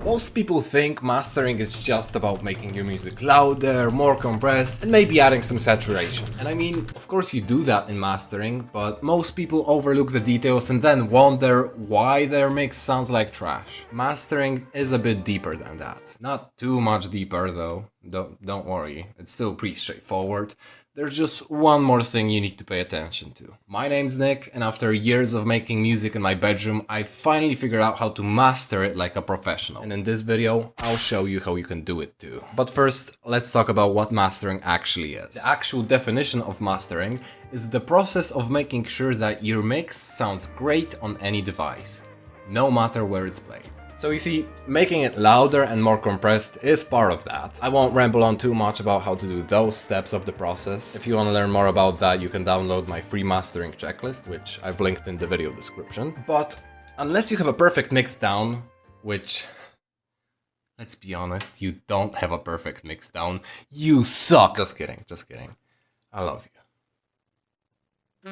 Most people think mastering is just about making your music louder, more compressed, and maybe adding some saturation. And I mean, of course you do that in mastering, but most people overlook the details and then wonder why their mix sounds like trash. Mastering is a bit deeper than that. Not too much deeper though, don't worry, it's still pretty straightforward. There's just one more thing you need to pay attention to. My name's Nick, and after years of making music in my bedroom, I finally figured out how to master it like a professional. And in this video, I'll show you how you can do it too. But first, let's talk about what mastering actually is. The actual definition of mastering is the process of making sure that your mix sounds great on any device, no matter where it's played. So you see, making it louder and more compressed is part of that. I won't ramble on too much about how to do those steps of the process. If you want to learn more about that, you can download my free mastering checklist, which I've linked in the video description. But unless you have a perfect mix down, which, let's be honest, you don't have a perfect mix down, you suck! Just kidding. I love you.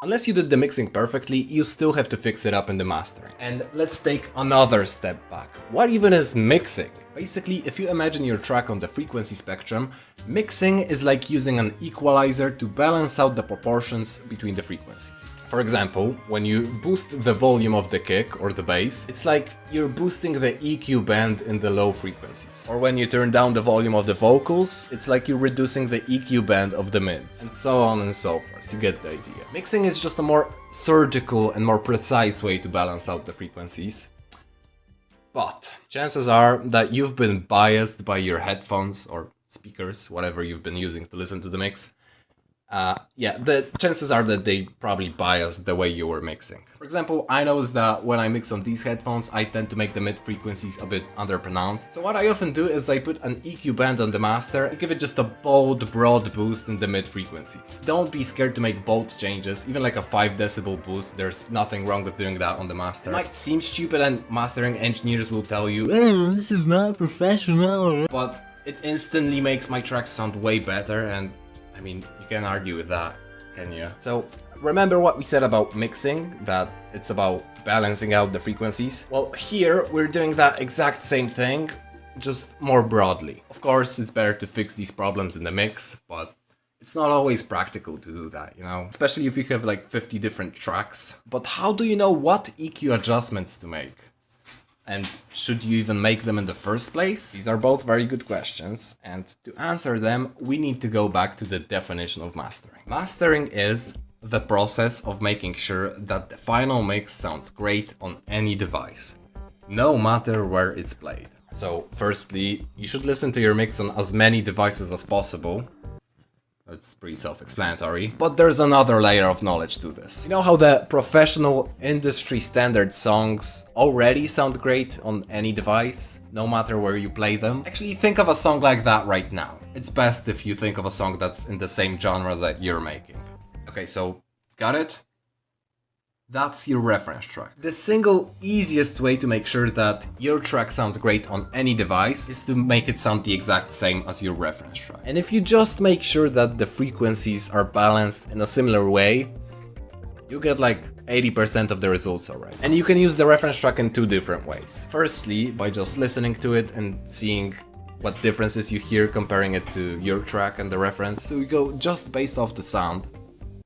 Unless you did the mixing perfectly, you still have to fix it up in the mastering. And let's take another step back. What even is mixing? Basically, if you imagine your track on the frequency spectrum, mixing is like using an equalizer to balance out the proportions between the frequencies. For example, when you boost the volume of the kick or the bass, it's like you're boosting the EQ band in the low frequencies. Or when you turn down the volume of the vocals, it's like you're reducing the EQ band of the mids, and so on and so forth. You get the idea. Mixing is just a more surgical and more precise way to balance out the frequencies. But chances are that you've been biased by your headphones or speakers, whatever you've been using to listen to the mix. The chances are that they probably biased the way you were mixing. For example, I noticed that when I mix on these headphones, I tend to make the mid frequencies a bit underpronounced. So what I often do is I put an EQ band on the master and give it just a bold, broad boost in the mid frequencies. Don't be scared to make bold changes, even like a 5 decibel boost. There's nothing wrong with doing that on the master. It might seem stupid and mastering engineers will tell you, this is not professional. But it instantly makes my tracks sound way better, and I mean, you can't argue with that, can you? So, remember what we said about mixing, that it's about balancing out the frequencies? Well, here we're doing that exact same thing, just more broadly. Of course, it's better to fix these problems in the mix, but it's not always practical to do that, you know? Especially if you have like 50 different tracks. But how do you know what EQ adjustments to make? And should you even make them in the first place? These are both very good questions, and to answer them, we need to go back to the definition of mastering. Mastering is the process of making sure that the final mix sounds great on any device, no matter where it's played. So, firstly, you should listen to your mix on as many devices as possible. It's pretty self-explanatory. But there's another layer of knowledge to this. You know how the professional industry standard songs already sound great on any device, no matter where you play them? Actually, think of a song like that right now. It's best if you think of a song that's in the same genre that you're making. Okay, so, got it? That's your reference track. The single easiest way to make sure that your track sounds great on any device is to make it sound the exact same as your reference track. And if you just make sure that the frequencies are balanced in a similar way, you get like 80% of the results already. And you can use the reference track in 2 different ways. Firstly, by just listening to it and seeing what differences you hear comparing it to your track and the reference. So you go just based off the sound,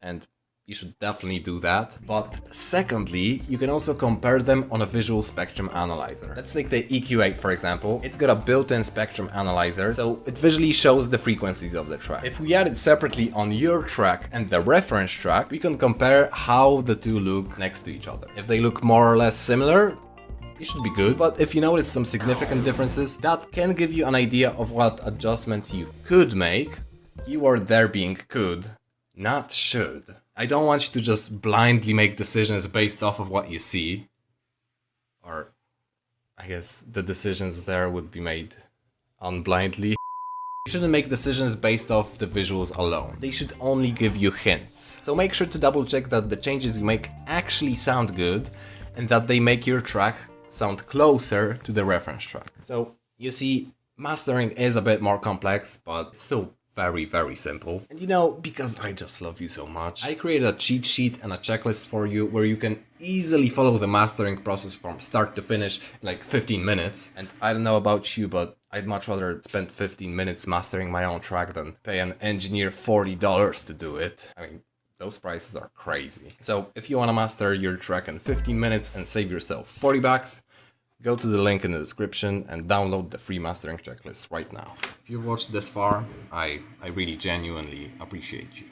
and you should definitely do that. But secondly, you can also compare them on a visual spectrum analyzer. Let's take the EQ8 for example. It's got a built-in spectrum analyzer, so it visually shows the frequencies of the track. If we add it separately on your track and the reference track, we can compare how the two look next to each other. If they look more or less similar, you should be good. But if you notice some significant differences, that can give you an idea of what adjustments you could make. Keyword there being could, not should. I don't want you to just blindly make decisions based off of what you see. Or, I guess the decisions there would be made unblindly. You shouldn't make decisions based off the visuals alone. They should only give you hints. So make sure to double check that the changes you make actually sound good, and that they make your track sound closer to the reference track. So, you see, mastering is a bit more complex, but it's still very, very simple. And you know, because I just love you so much, I created a cheat sheet and a checklist for you where you can easily follow the mastering process from start to finish in like 15 minutes. And I don't know about you, but I'd much rather spend 15 minutes mastering my own track than pay an engineer $40 to do it. I mean, those prices are crazy. So if you want to master your track in 15 minutes and save yourself $40, go to the link in the description and download the free mastering checklist right now. If you've watched this far, I really genuinely appreciate you.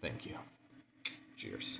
Thank you. Cheers.